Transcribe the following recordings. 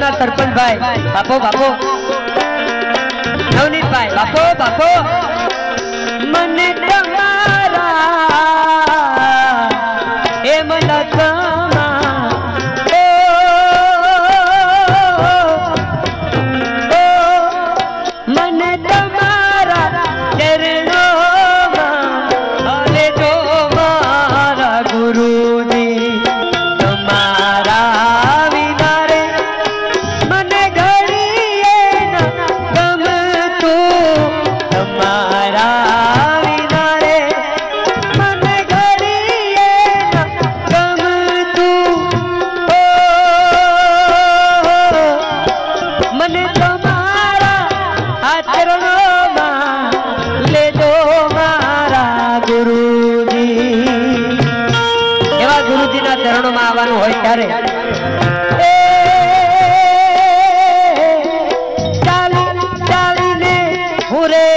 गामना सरपंच भाई बापो बापो नवनीत भाई बापो बापो मन तमारा ए मन तमा मन तमारा चरणों चरणों में आवानु होय त्यारे चाली चाली ने हुरे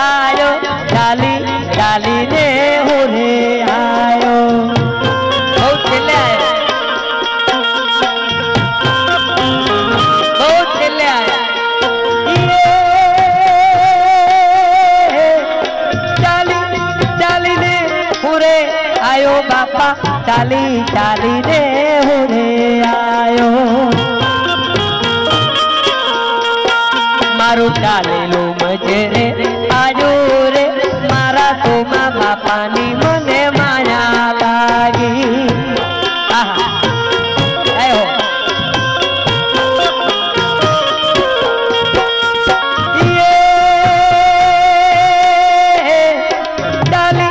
आयो चाली चाली ने हुरे आयो बहुत चले आया बहुत चले आया चाली चाली ने हुरे आयो बापा चाली चाली रे हुरे आयो मारू चालेलो मजे रे आयो रे मारा तो माँ बापा नी मने माया लागी आयो ये चाली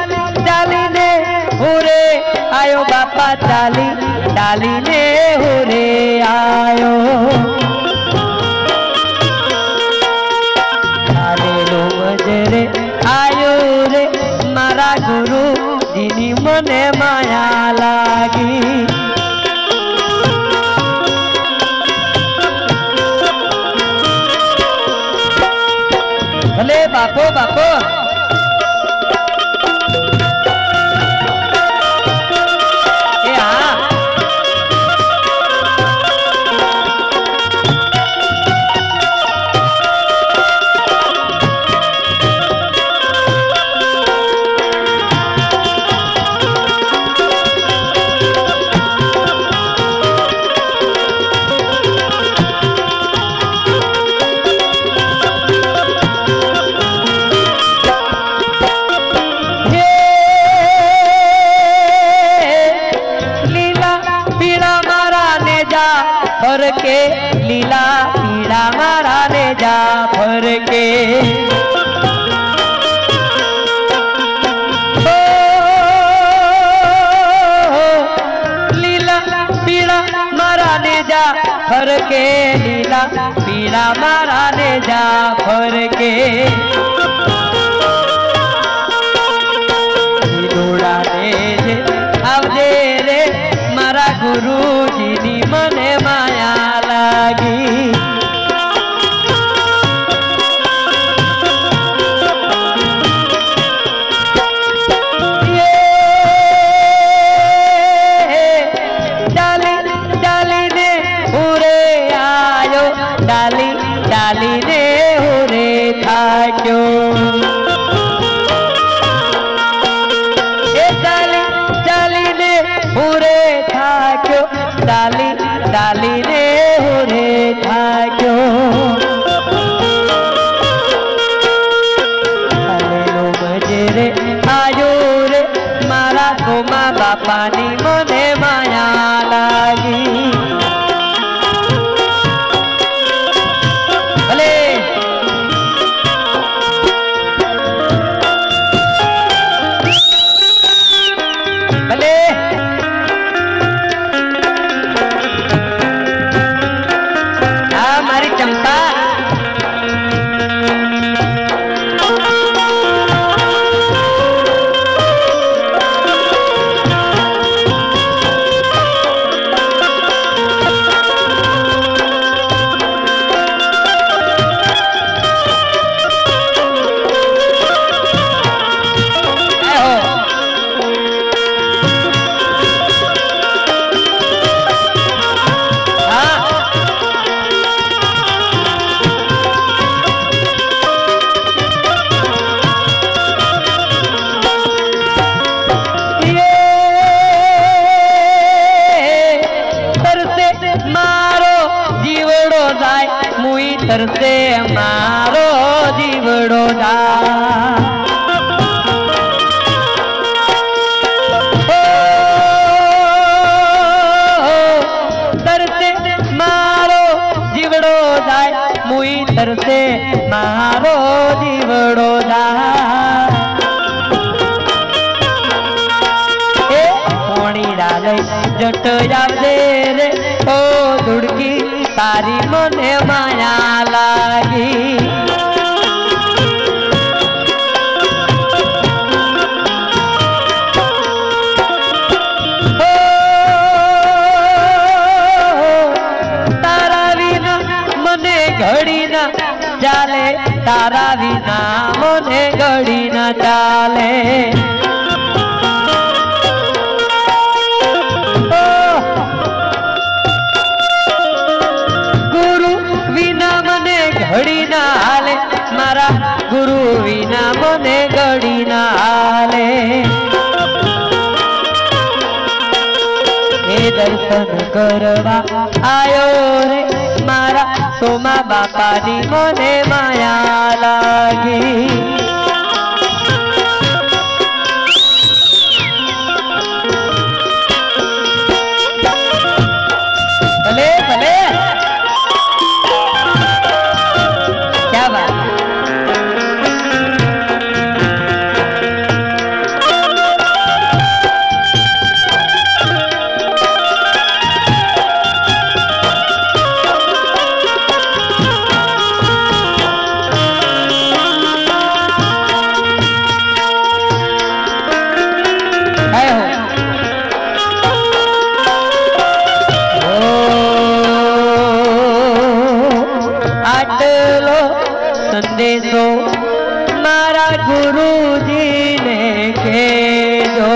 चाली ने हुरे आयो बापा चाली चाली ने हुरे आयो चालेलो मजरे आयो रे मारा गुरु जिनी मने माया लागी भले बापो बापो भर के लीला पीड़ा मारा ने जा भर के लीला पीड़ा मारा ने जा भर के लीला पीड़ा मारा ने जा भर के डोड़ा दे आवजे रे मारा गुरु जी नी मने माया लागी ये चाली चाली ने हुरे आयो चाली चाली ने हुरे था क्यों हुरे था क्यों डाली डाली ने हुरे था क्यों चालेलो मजे रे आयो रे मारा तो माँ बापा नी मने माया लागी भले भले तरसे मारो जीवड़ो जाए। मुई तरसे मारो जीवड़ो जाए। पोणी डाले जट जावजे रे ओ दुड़की तारी मने माया लागी। घड़ी ना चाले तारा विना मोने घड़ी ना चाले। गुरु विना मने घड़ी ना हाले मारा गुरु विना मने घड़ी ना हाले। हे दर्शन करवा आयो रे मारा सोमा बापा नी मोने माया लागी। भले भले क्या बात संदेशो मारा गुरु जी ने केजो।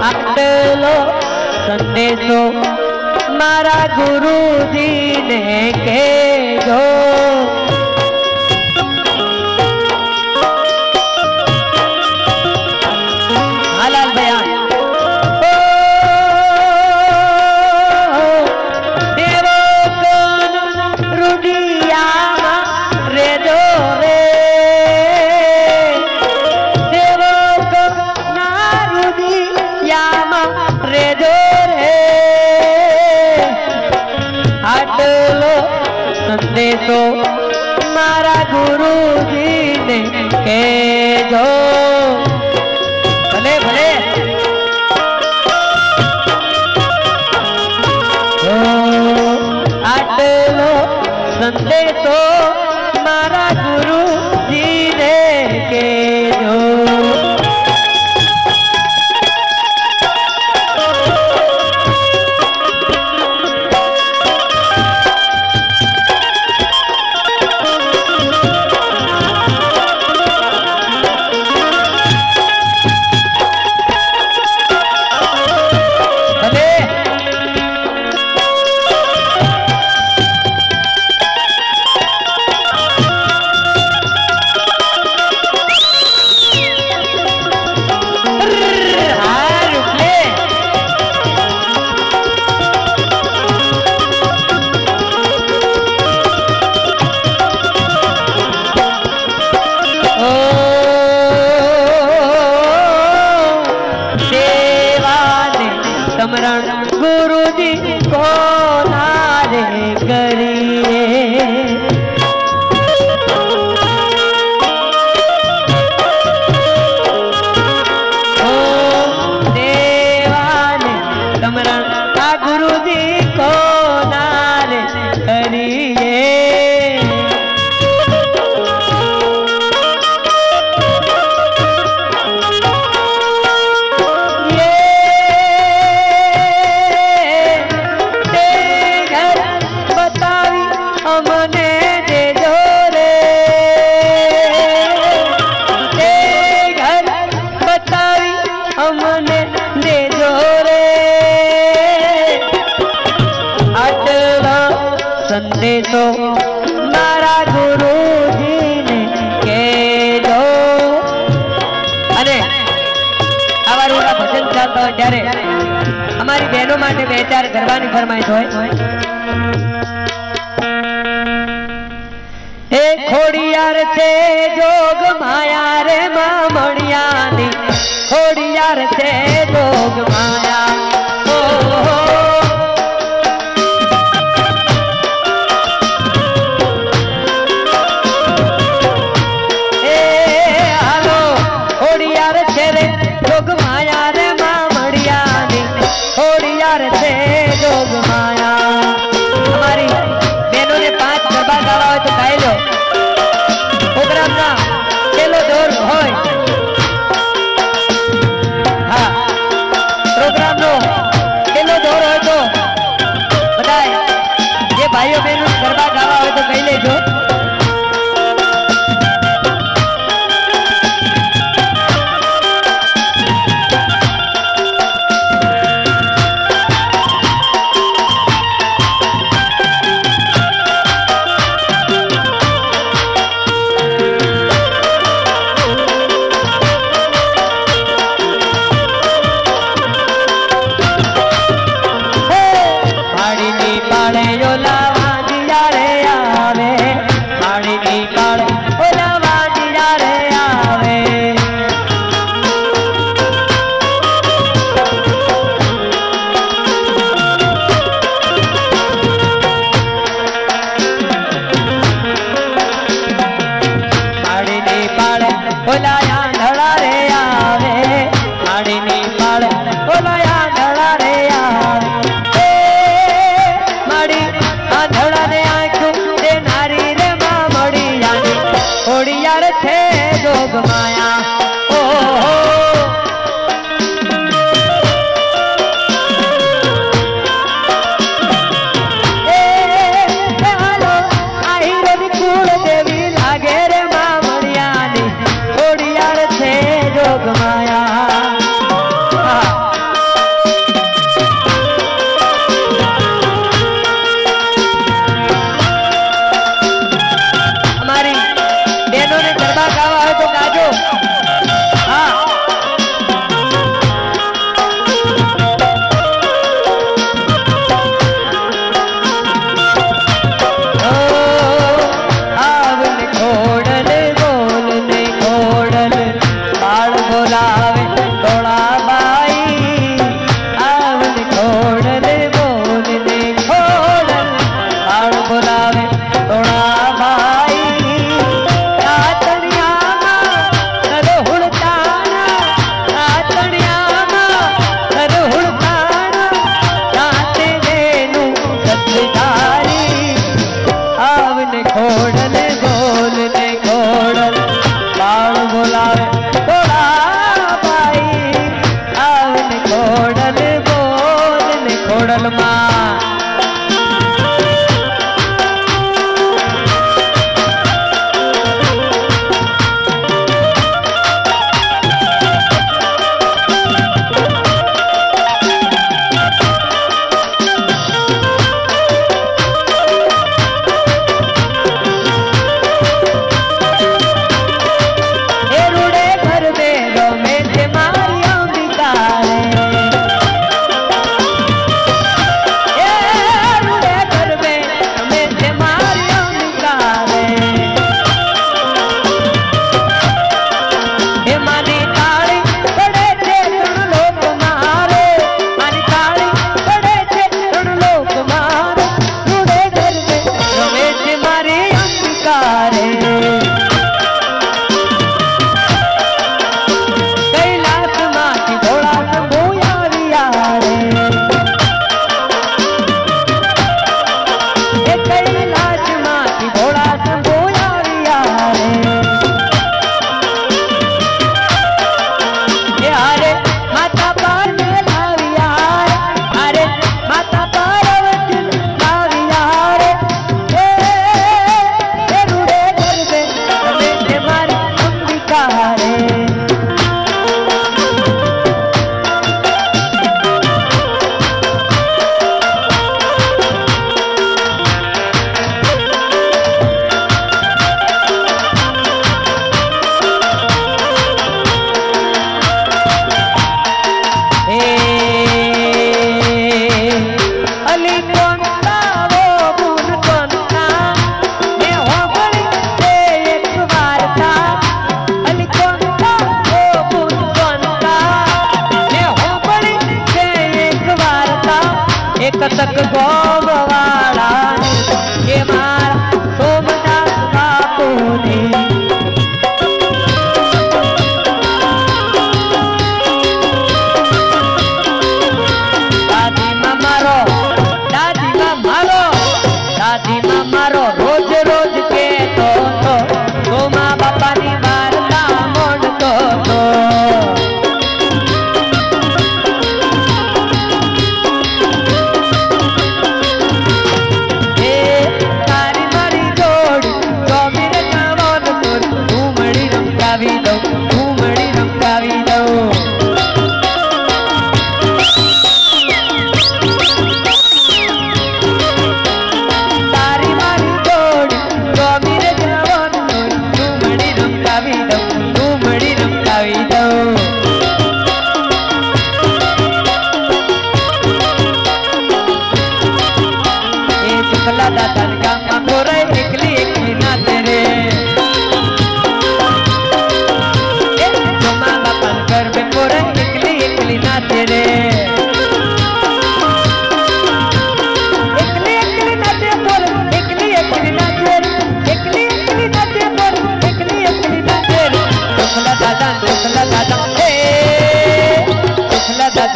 आटलो संदेशो मारा गुरु जी ने केजो। हालाल बयान संदेशो मारा गुरु जी ने केजो। भले भले आटलो संदेशो मारा गुरु जी ने केजो। ત્યારે અમારી બહેનો માટે બે ચાર ગરબાની ફરમાઈશ હોય। એ ખોડિયાર છે જોગ માયા રે મામણિયાની, ખોડિયાર છે જોગ માયા। जोग माया रे मामड़िया नी, खोड़ियार थे जोग माया। हमारी बहनों ने 5 गरबा गावा हो तो गाई लो। प्रोग्राम ना चलो जोर होय। हाँ, प्रोग्राम नो चलो जोर होय तो बताए ये भाइयों बहनों गरबा गावा हो तो गाई ले जो। खोड़ियार थे जोग माया। ओ हालो आई रवि कुल देवी लागे रे मामड़ियानी, खोड़ियार थे जोग माया।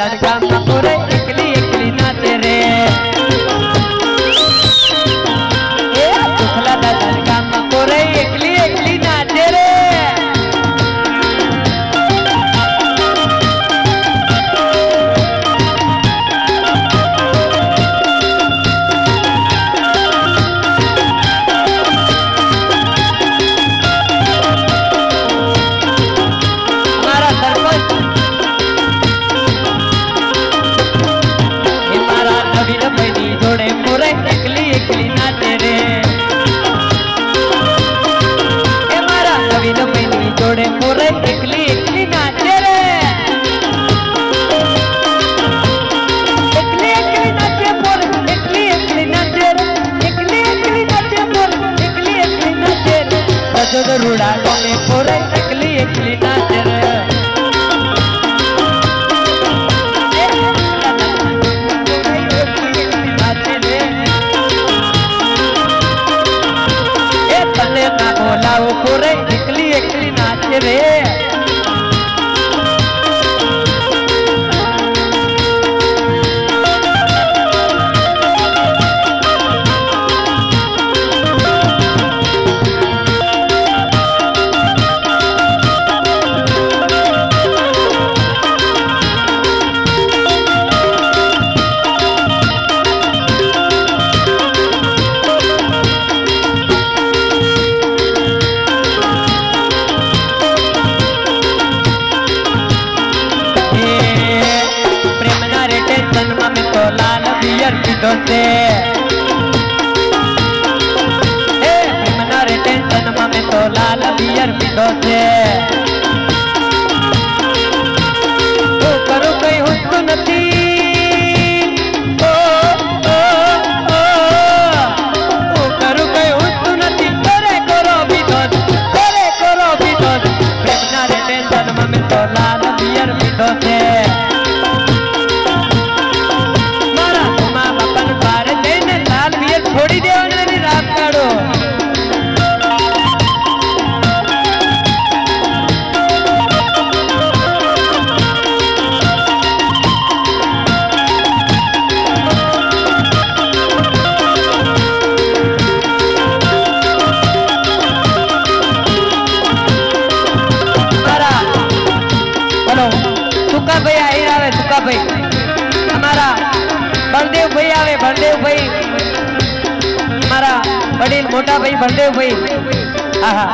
ધડકામાં પૂરે એકલી એકલી નાચે રે એ સુખલા ધડકામાં પૂરે એકલી એકલી નાચે રે રૂડા કોને પોરે એકલી એકલી નાચે રે એ તને ના બોલાવો પોરે એકલી એકલી નાચે રે दोस्ते ए प्रेमना रे टेंशन में तो लाल बियर पीतो छे तो करू कई हुस्न नथी ओ ओ ओ तो करू कई हुस्न नथी करे करो पीतो प्रेमना रे टेंशन में तो लाल बियर पीतो छे छोड़ी देवाना नहीं रात काढ़ो हमारा बोलो सुका भाई आई आवे सुका भाई हमारा बलदेव भाई आवे बलदेव भाई हमारा वडील मोटा भाई बलदेव भाई आहा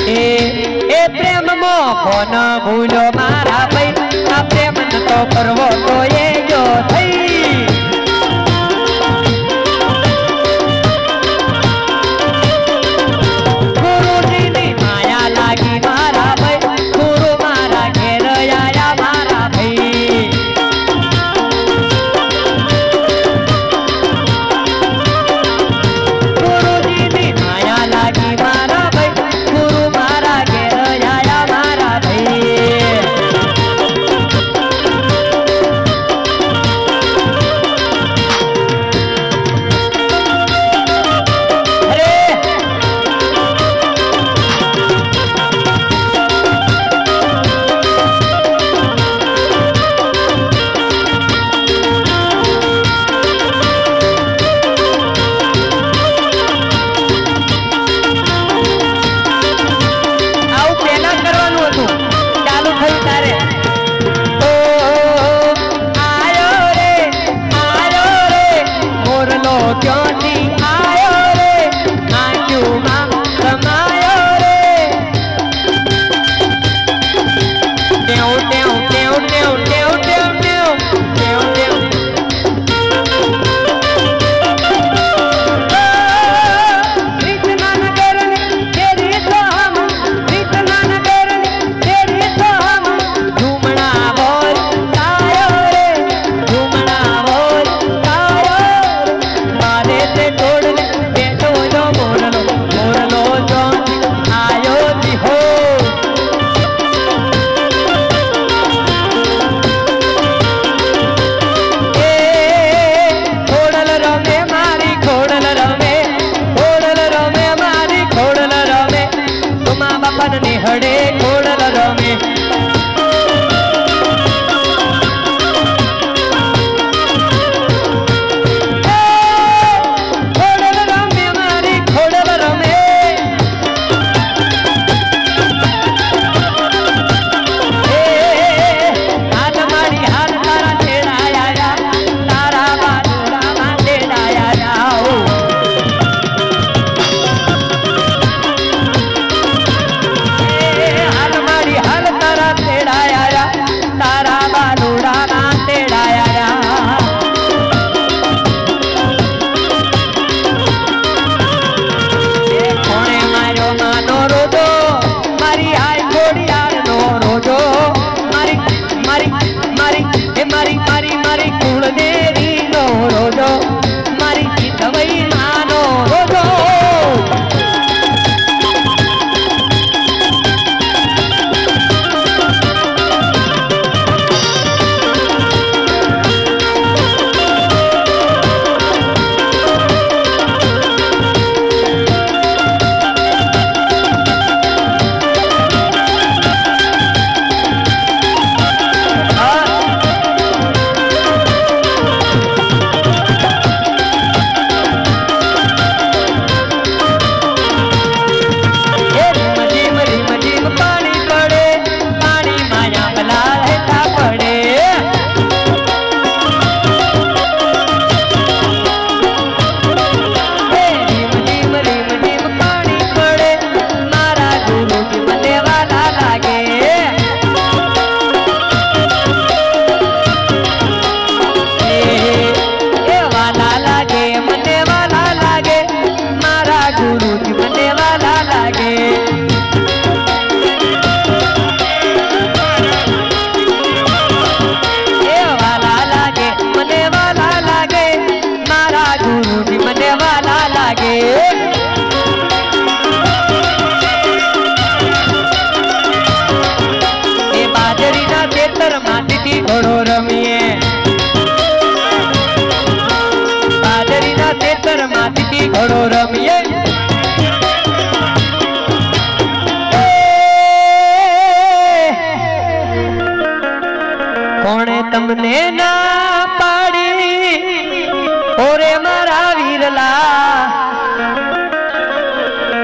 ए प्रेम मो कोन भूलो मारा भाई आ प्रेम न तो करवो तो ये जो थई गुरुजी नी माया लागी मारा भाई गुरु मारा घेर आया मारा भाई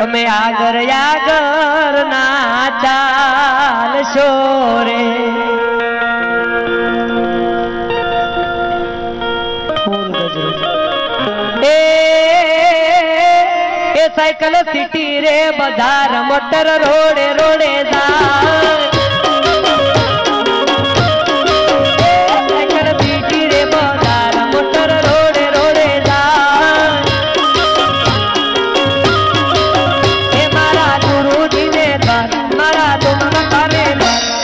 તમે આગળ આગળ ના ચાલશો રે એ સાયકલ સિટી રે બજાર મોટર રોડે રોડે જાય સાયકલ સિટી રે બજાર મોટર રોડે રોડે જાય એ મારા ગુરુજીને મારા દુમના કાને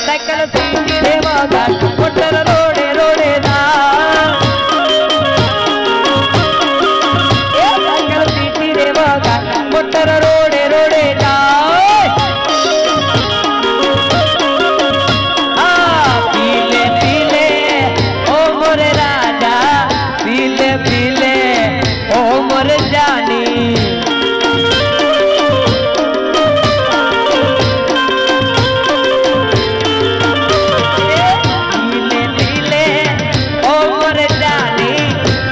સાયકલ સિટી રે બજાર મોટર રોડે રોડે જાય મોટર રોડે રોડે જાય પીલે પીલે ઓ મોર રાજા પીલે પીલે ઓ મોર જાની પીલે પીલે ઓ મોર જાની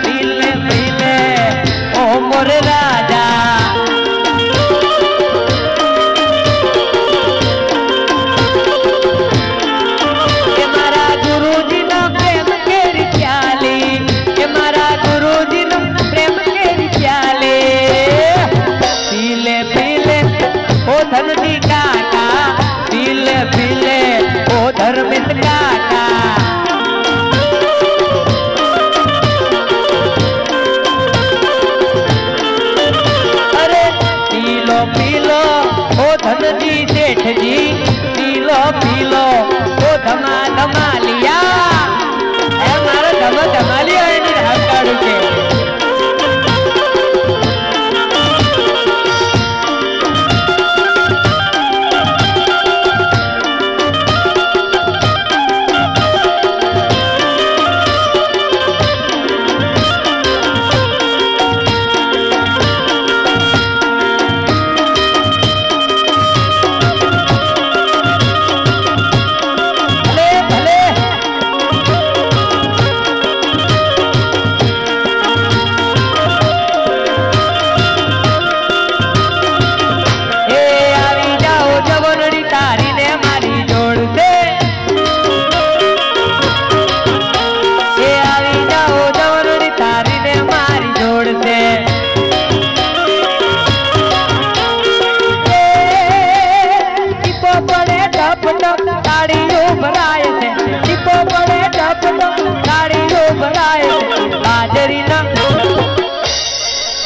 પીલે પીલે ઓ મોર રાજા धनजी काका पीले पीले ओ धर्मित काका अरे पीलो पीलो ओ धनजी सेठ जी पीलो पीलो ओ धमा धमालिया मारा धमा धमालिया हकाड़ू के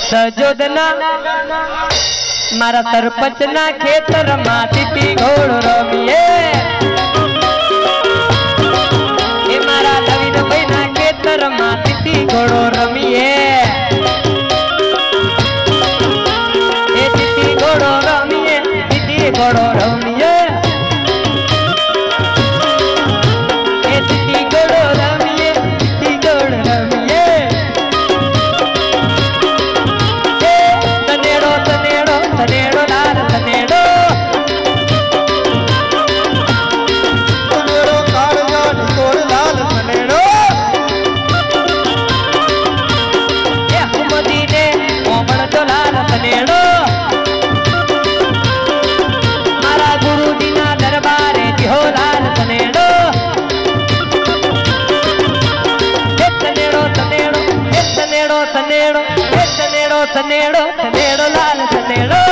सजोदना मारा सरपंच ना खेतर माती घोड़ रमिए मारा नवीन भाई ना खेतर माती घोड़ो रमिए तिथि घोड़ो रमिए तिथि घोड़ो रमिए तिथि घोड़ो रमिए तिथि घोड़ रमिए तनेड़ो लाल तनेड़ो तनेड़ो काड़ो निकोड़ लाल तनेड़ो ये हुमदी ने ओमण तो लाल तनेड़ो मारा गुरुजी ना दरबारे दिहो लाल तनेड़ो तनेड़ो तनेड़ो तनेड़ो तनेड़ो तनेड़ो तनेड़ो तनेड़ो लाल तनेड़ो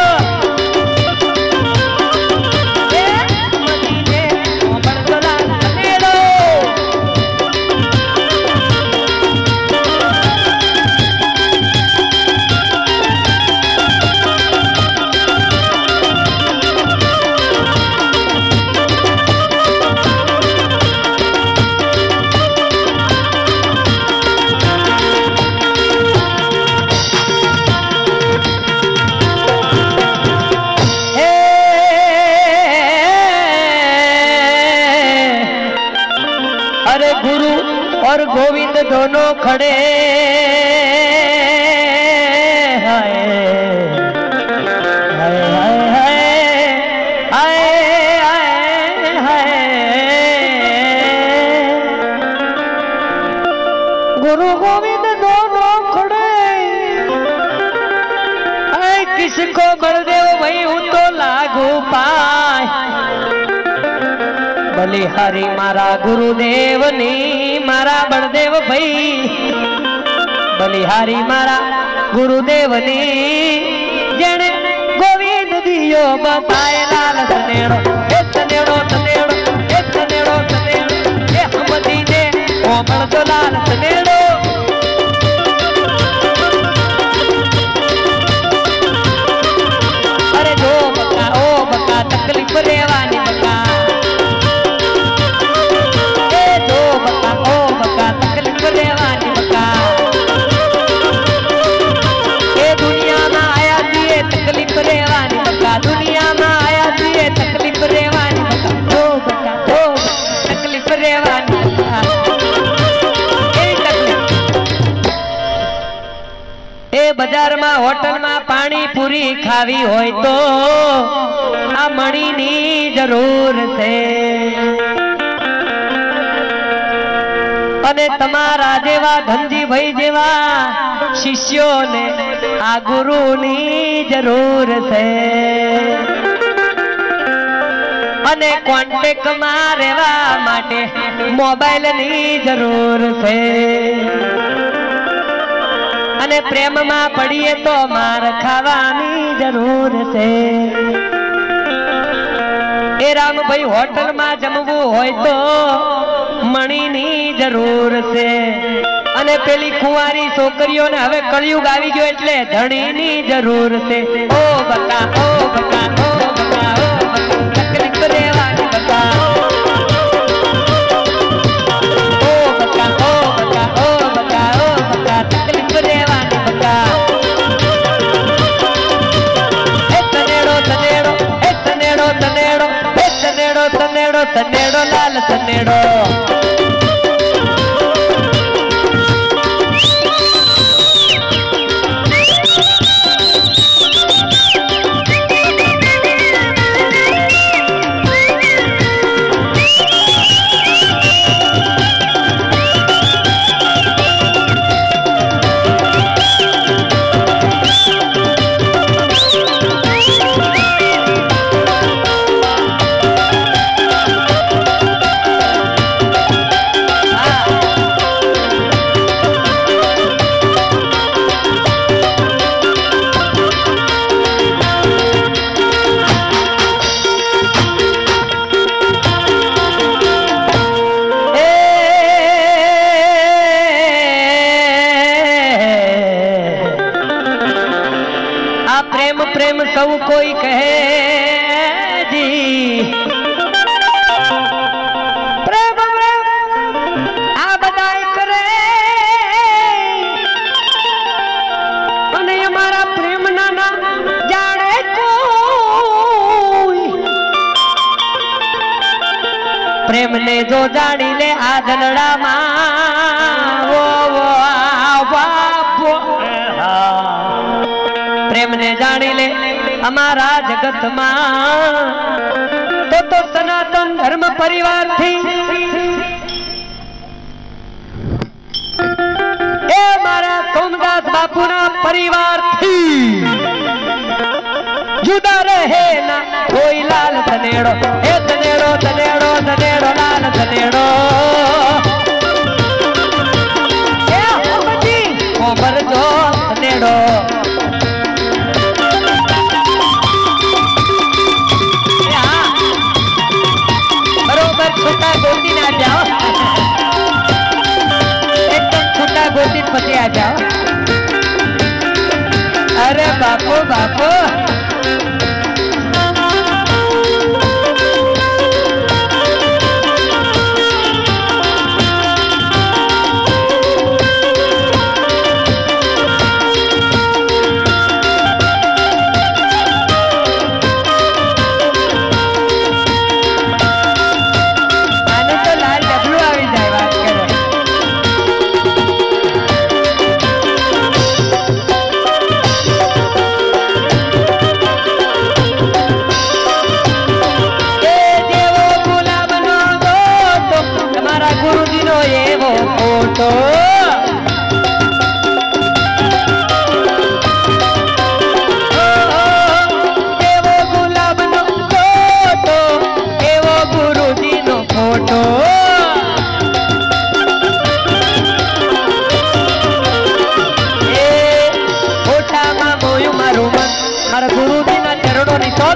और गोविंद दोनों खड़े हाय हाय हाय हाय हाय गुरु गोविंद दोनों खड़े किसको बलदेव भाई બલિહારી મારા ગુરુદેવની મારા બળદેવ ભાઈ બલિહારી મારા ગુરુદેવની જેણે ગોવિંદ દિયો બતાય લાલ સનેડો એ સનેડો સનેડો એ સનેડો સનેડો એ હમદીને કોમળ તો લાલ સનેડો અરે જો બકા ઓ બકા તકલીફ રહેવાની બકા એ જો બકા ઓ બકા તકલીફ રહેવાની બકા એ દુનિયામાં આયા છીએ તકલીફ રહેવાની બકા દુનિયામાં આયા છીએ તકલીફ રહેવાની બકા ઓ બકા તકલીફ રહેવાની બકા એ બજારમાં હોટલમાં પાણી પૂરી ખાવી હોય તો આ મણીની જરૂર છે અને તમારા જેવા ધનજીભાઈ જેવા શિષ્યોને આ ગુરુની જરૂર છે અને કોન્ટેક્ટમાં રહેવા માટે મોબાઈલની જરૂર છે અને પ્રેમમાં પડીએ તો માર ખાવાની જરૂર છે એ રામભાઈ હોટલમાં જમવું હોય તો મણીની જરૂર છે અને પેલી કુંવારી છોકરીઓને હવે કળિયુગ આવી ગયો એટલે ધણીની જરૂર છે ઓ બકા ઓ બકા ઓ બકા ઓ બકા તકલીફ રહેવાની બકા ઓ બકા ઓ બકા ઓ બકા ઓ બકા તકલીફ રહેવાની બકા એ તનેડો તનેડો એ તનેડો તનેડો એ તનેડો તનેડો તનેડો લાલ તનેડો प्रेम सब कोई कहे जी प्रेम आ बधाई करे અને અમારા પ્રેમ ના જાણે કોઈ પ્રેમ ને જો જાણી લે આ દલડામાં વો વો બાપો प्रेम ने जानी ले हमारा जगत मां तो सनातन धर्म परिवार थी ए मारा सोमदास बापू ना परिवार थी जुदा रहे ना कोई लाल धनेड़ो ए धनेड़ो धनेड़ो धनेड़ो लाल धनेड़ो ए हमजी कोमर जो धनेड़ो छोटा गोदी ना जाओ एकदम छोटा गोदी पति आ जाओ अरे बापू बापू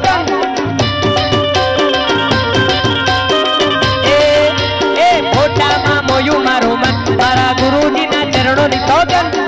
સોગન એ ફોટામાં મોયું મારું મન મારા ગુરુજીના ચરણોની સોગન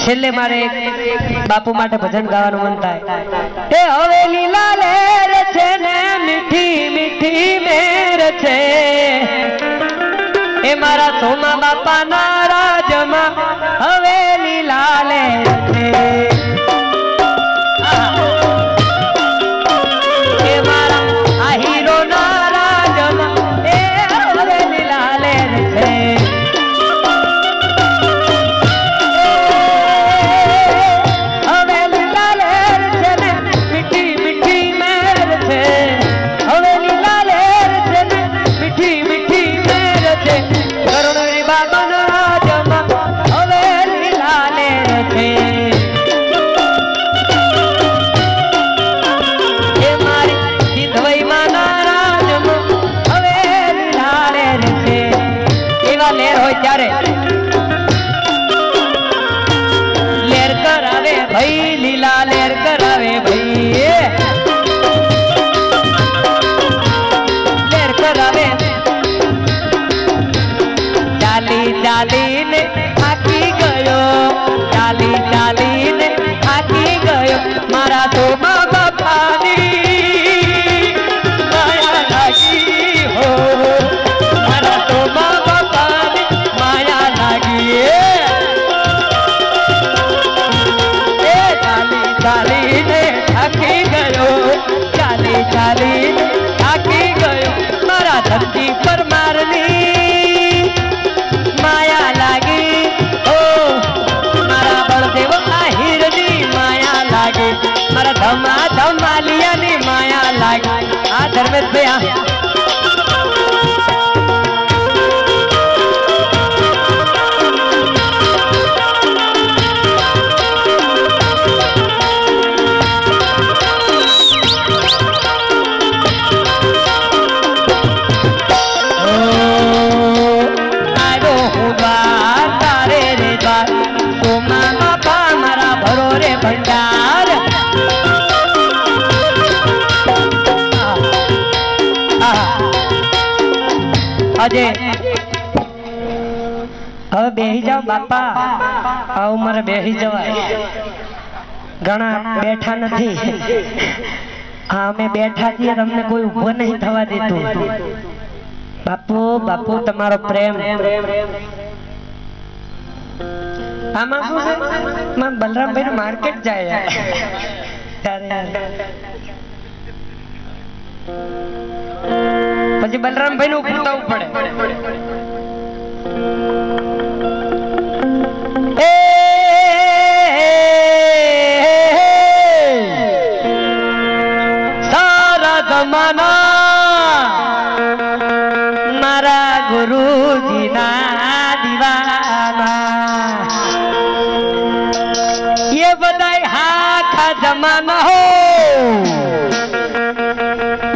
છેલ્લે મારે બાપુ માટે ભજન ગાવાનું મન થાય એ હવે લીલા લેર છે ને મીઠી મીઠી મેર છે એ મારા સોમા બાપાના રાજમાં હવે લીલા લેર છે એ મારા આ હીરોના રાજમાં એ હવે લીલા લેર છે लेर करावे भाई लीला लेर करावे भाई लेर करावे चाली चाली ने थाकी गयो चाली चाली ने थाकी गयो मारा तो माँ बापानी माया लागी हो मारा तो माँ बापानी माया लागी चाली ने थाकी गयो चाली चाली ने थाकी गयो मारा धरती पर मारनी माया लागी ओ मारा बलदेव आहिरनी माया लागी मारा धमा धमालिया नी माया लागी आ धर्मेश भैया भंडार अजय હવે બેહી જાઓ બાપા આ ઉંમરે બેહી જવાય ઘણા બેઠા નથી હા અમે બેઠા છીએ તમને કોઈ ઊભો નહીં થવા દેતું બાપુ બાપુ તમારો પ્રેમ આમાં શું છે માં બલરામભાઈ નું માર્કેટ જાય પછી બલરામભાઈ નું ઉતાવવું પડે સારા જમાના મારા ગુરુજી ના દીવાના ये बताए हाँ खा जमाना हो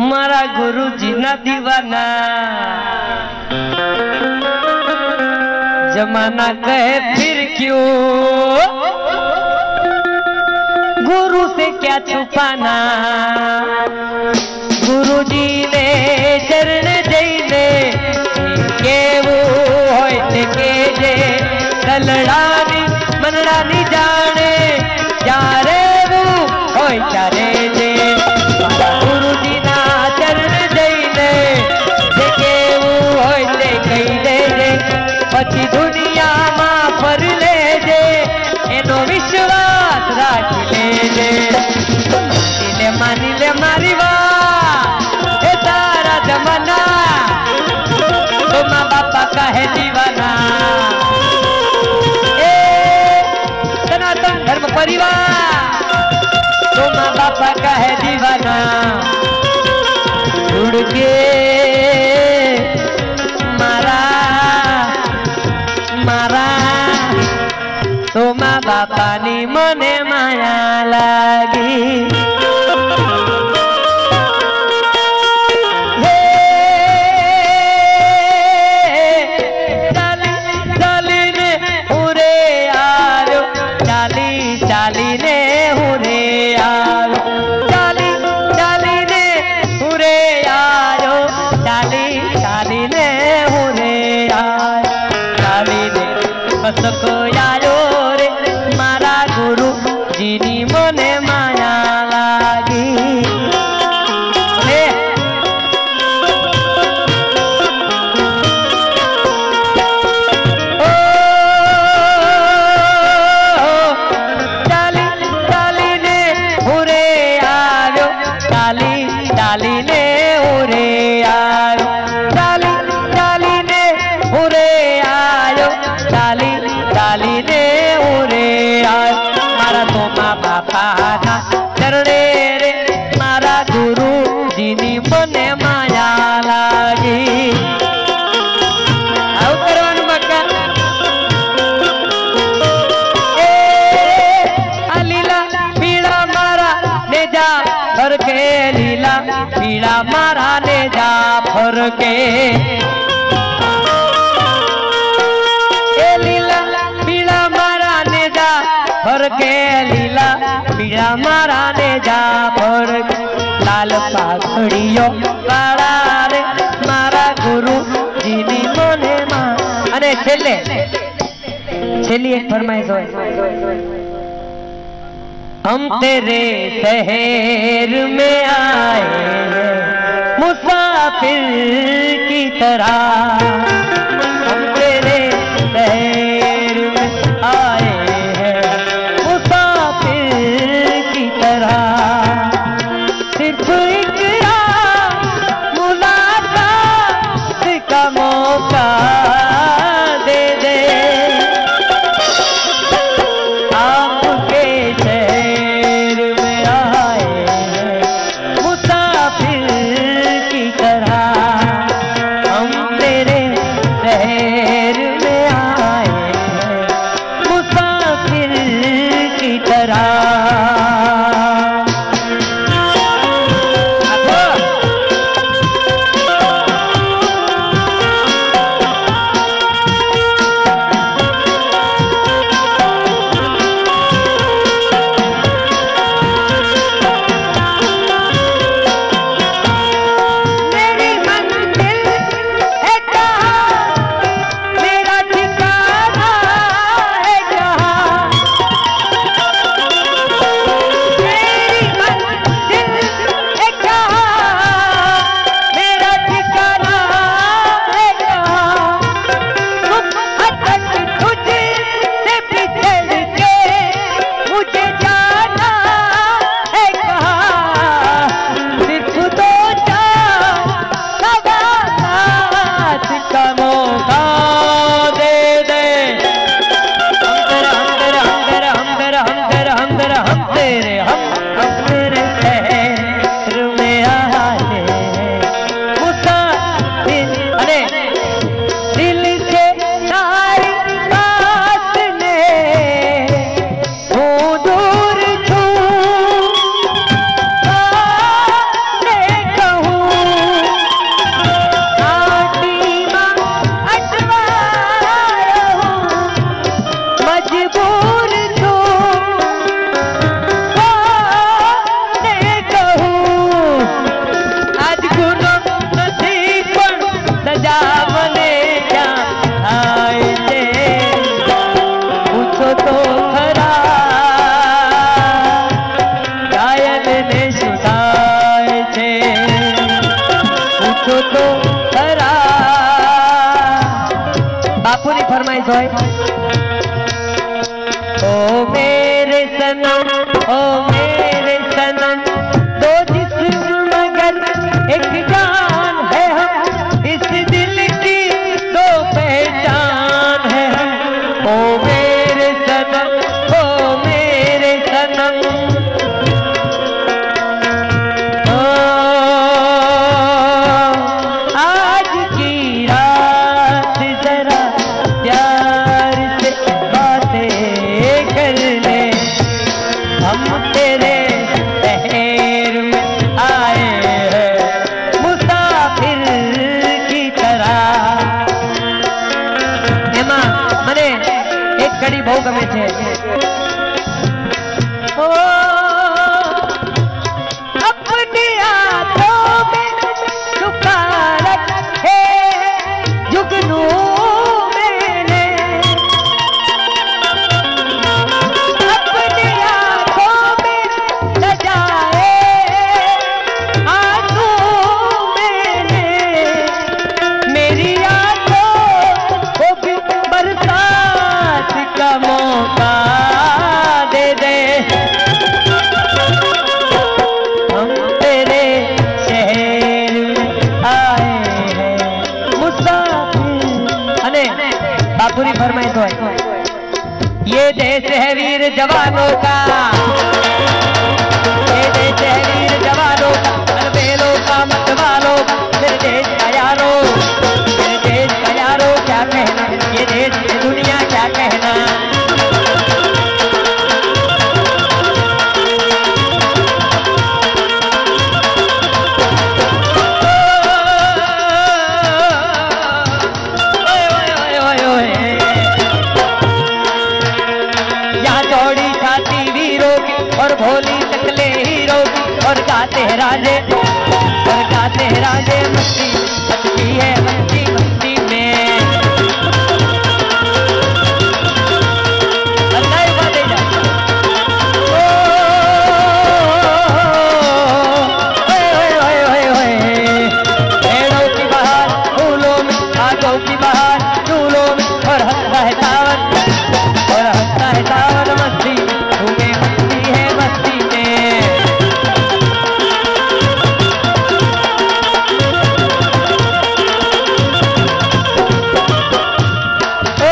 मारा गुरु जी ना दीवाना जमाना कहे फिर क्यों गुरु से क्या छुपाना। गुरुजी ने चरण जईने केवू होय के जे दलड़ानी मनड़ानी जाने चारे वो होय चारे जे। गुरुजी ना चरण जईने जे केवू होय ते कही दे जे पछी दुनिया में फर ले जे एनो विश्वास राख ले जे। मानी ले मारी बात हे सारा जमाना तो माँ बापा का है दीवाना। सनातन धर्म परिवार तो माँ बापा का है दीवाना। जुड़ के मारा मारा तो माँ बापा नी मने माया लागी। चाली ने हुरे आयो चाली चाली ने हुरे आयो चाली चाली ने हुरे आयो चाली ने कसको आयो रे मारा गुरु जीनी मने माया लागी। चाली ने उरे आयो चाली चाली ने उरे आयो चाली चाली ने उरे आयो। मारा तो माँ बापा ना चरणे रे मारा गुरु जीनी मने माया लागी। आव करवानु बक्का लीला पीड़ा मारा ने जा फर के लीला पीड़ा मारा ने जा फर के लीला पीड़ा मारा ने जा फर के लीला पीड़ा मारा ने जा फर के। लाल पाखड़ियो काड़ा रे मारा गुरु जीनी मने मां। अने छेले छेली एक फरमाइश होय। हम तेरे शहर में आए हैं मुसाफिर की तरह। हम तेरे शहर में आए हैं मुसाफिर की तरह। सिर्फ एक मुलाकात का मौका दे दे आपके कोई ओ मेरे सनम, ओ मेरे सनम, दो जिस्म मगर एक जान है हम, इस दिल की दो पहचान है हम। ओ मेरे सनम, ओ मेरे सनम, ओ आज की रात जरा प्यार से बातें कर ले, हम तेरे शहर में आए हैं मुसाफिर की तरह। एमा मने एक कड़ी बहु गमे छे। ओ अपनी आंखों में छुपा रखे जुगनू मैंने, अपनी आंखों में सजाए आंसू मैंने, मेरी आंखों को भी बरसात का मौका दे दे, हम तेरे शहर में आए हैं मुसाफिर। अने बापुरी फरमाइश होय, ये देश है वीर जवानों का, ये देश है वीर जवानों का, अलबेलों का मतवालों का, मेरे देश का यारो, मेरे देश का यारो क्या कहना, ये देश की दुनिया क्या कहना। यहाँ चौड़ी छाती वीरों की और भोली शक्लें हीरो की, और गाते हैं राजे, और गाते हैं राजे, मस्ती मस्ती है मस्ती मस्ती में। अल्लाह बात है जा। ओ ओए ओए ओए ओए, पेड़ों की बहार फूलों में, आगों की बहार फूलों में, और हंसता है सावन, और हंसता है सावन मस्ती, तुम्हें मस्ती है मस्ती में। ओ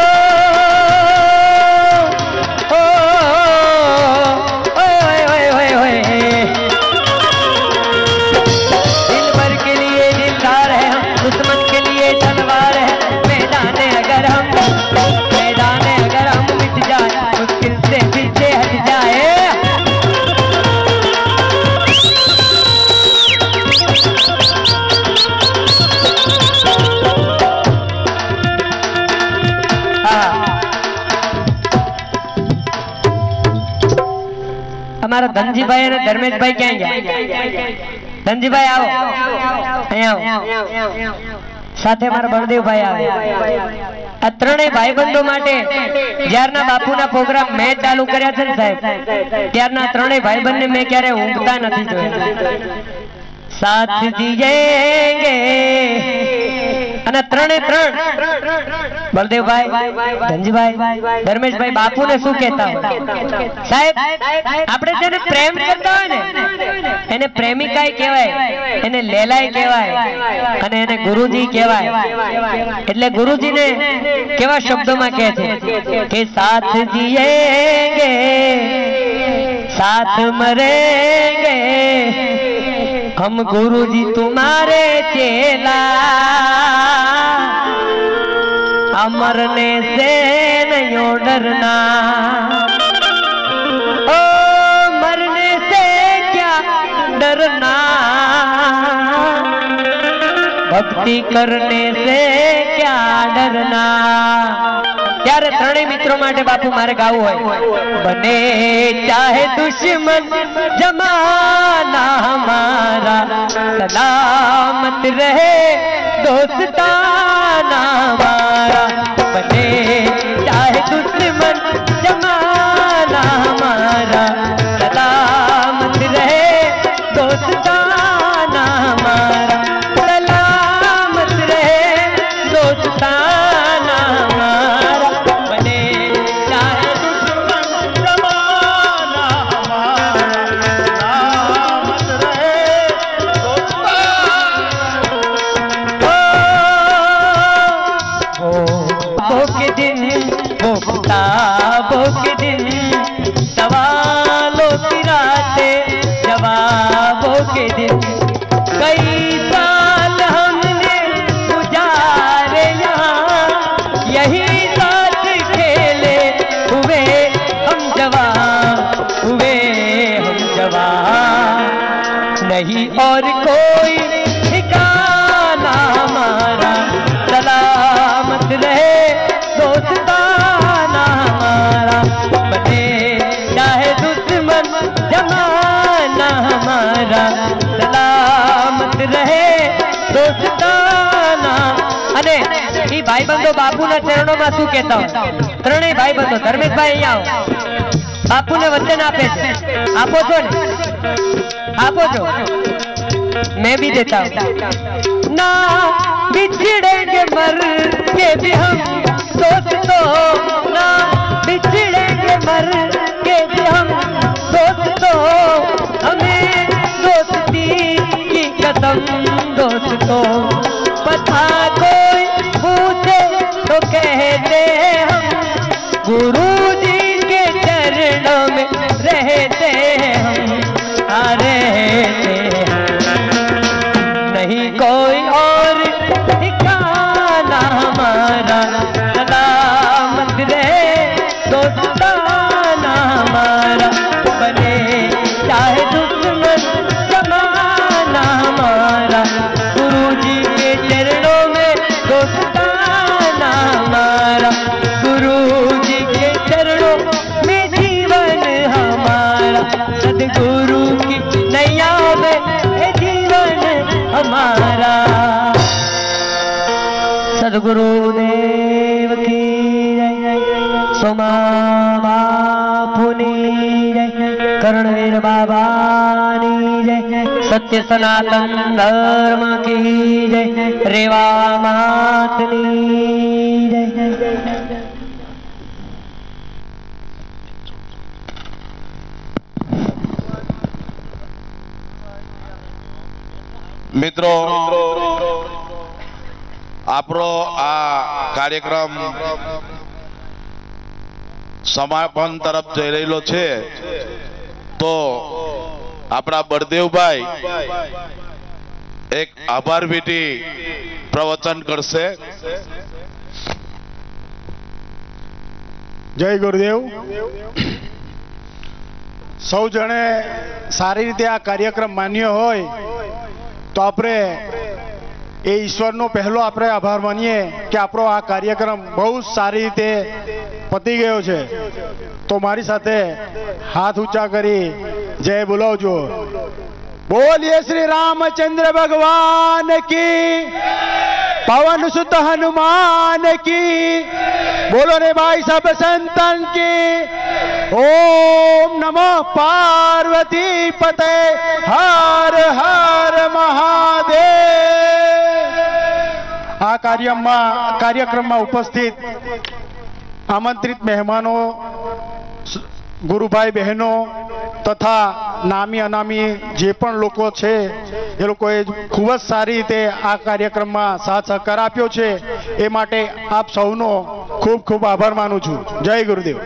ओ ओए ओए ओए ओए, दिल भर के लिए दिलदार है हम, दुश्मन के लिए तलवार है, मैदान अगर हम, मैदान अगर हम मिट जाए, मुश्किल से पीछे हट जाए। हमारा धनजी भाई और धर्मेश भाई क्या हैं? धनजी भाई आओ, आओ, સાથે મારા બળદેવભાઈ આવે। આ ત્રણેય ભાઈબંધો માટે જ્યારના બાપુના પ્રોગ્રામ મેં ચાલુ કર્યા છે ને સાહેબ, ત્યારના ત્રણેય ભાઈબંધને મેં ક્યારે ઊંઘતા નથી જોયા। સાથ જીએંગે અને ત્રણે ત્રણ બળદેવભાઈ, ધનજીભાઈ, ધર્મેશભાઈ બાપુને શું કહેતા હોય સાહેબ? આપણે જેને પ્રેમ કરતા હોય ને એને પ્રેમિકાય કહેવાય, એને લેલાય કહેવાય, અને એને ગુરુજી કહેવાય। એટલે ગુરુજીને કેવા શબ્દોમાં કહે છે કે સાથ જીએંગે साथ मरेंगे हम गुरुजी तुम्हारे चेला, मरने से नहीं डरना, ओ मरने से क्या डरना, भक्ति करने से क्या डरना। ત્યારે ત્રણેય મિત્રો માટે બાપુ મારે ગાવું હોય, બને ચાહે દુશ્મન જમાના હમારા, સલામત રહે दोस्ताना हमारा, बने चाहे दुश्मन जमाना हमारा, सलामत रहे दोस्ताना हमारा, सलामत रहे दोस्ताना हमारा। नहीं और कोई ठिकाना हमारा, सलामत रहे दोस्ताना हमारा, बने चाहे दुश्मन जमाना हमारा, सलामत रहे दोस्ताना। અને ઈ ભાઈબંધો બાપુના ચરણોમાં શું કહેતા હોય? ત્રણેય ભાઈબંધો ધર્મેશભાઈ અહીંયા આવો, બાપુને વચન આપે છે, આપો છો ને? आपो जो मैं भी देता हूँ। ना बिछड़ेंगे मर के भी हम दोस्तों, ना बिछड़ेंगे मर के भी हम दोस्तों, हमें दोस्ती की कसम दोस्तों। पता कोई पूछे तो कहते हम गुरुजी के चरणों में रहते हम, नहीं कोई और ठिकाना हमारा, सलामत रहे दोस्ताना हमारा, बने चाहे दुश्मन जमाना हमारा, गुरुजी के चरणों में दोस्ताना हमारा, गुरुजी के चरणों में जीवन हमारा, सदगुरु की नैया में जीवन हमारा। सदगुरुदेव की जय, सोमा बापुनी जय, कर्णवीर बाबानी जय, सत्य सनातन धर्म की जय, रेवा मातनी जय। મિત્રો આપણો આ કાર્યક્રમ સમાપન તરફ જઈ રહેલો છે, તો આપણા બળદેવભાઈ એક આભાર વિધિ પ્રવચન કરશે। જય ગુરુદેવ। સૌ જણે સારી રીતે આ કાર્યક્રમ માન્યો હોય તો આપણે એ ઈશ્વરનો પહેલો આપણે આભાર માનીએ કે આપણો આ કાર્યક્રમ બહુ સારી રીતે પતી ગયો છે। તો મારી સાથે હાથ ઊંચા કરી જય બોલાવજો। બોલીએ શ્રી રામચંદ્ર ભગવાન की, पवन सुत हनुमान की, बोलो रे भाई सब संतन की। ओम नमः पार्वती पते, हर हर महादेव। આ કાર્યક્રમમાં ઉપસ્થિત આમંત્રિત મહેમાનો, ગુરુભાઈ બહેનો તથા નામી અનામી જે પણ લોકો છે એ લોકોએ ખૂબ જ સારી રીતે આ કાર્યક્રમમાં સાથ સહકાર આપ્યો છે, એ માટે આપ સૌનો ખૂબ ખૂબ આભાર માનું છું। જય ગુરુદેવ।